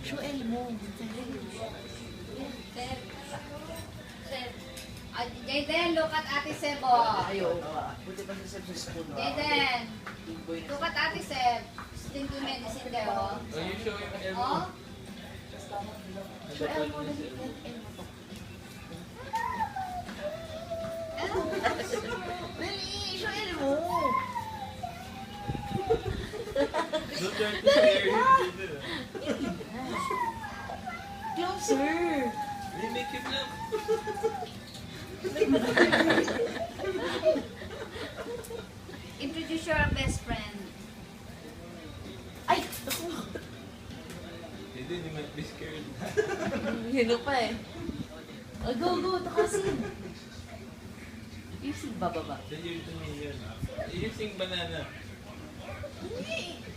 Joel mo. Seb. Seb. Jayden, look at Ate Sebo. Ayaw. Buti pa sa school. Jayden, look at Ate Seb. Sting to medicine there, oh. Oh, you show him an Oh? Joel mo na dito. Dali, Joel mo. Don't try to scare him. Closer. Make him laugh. Introduce your best friend. Ay! He didn't even be scared. Hilo pa eh. Oh, go, takasin. You sing bababa. Then you're to me yun. You sing banana. Hindi.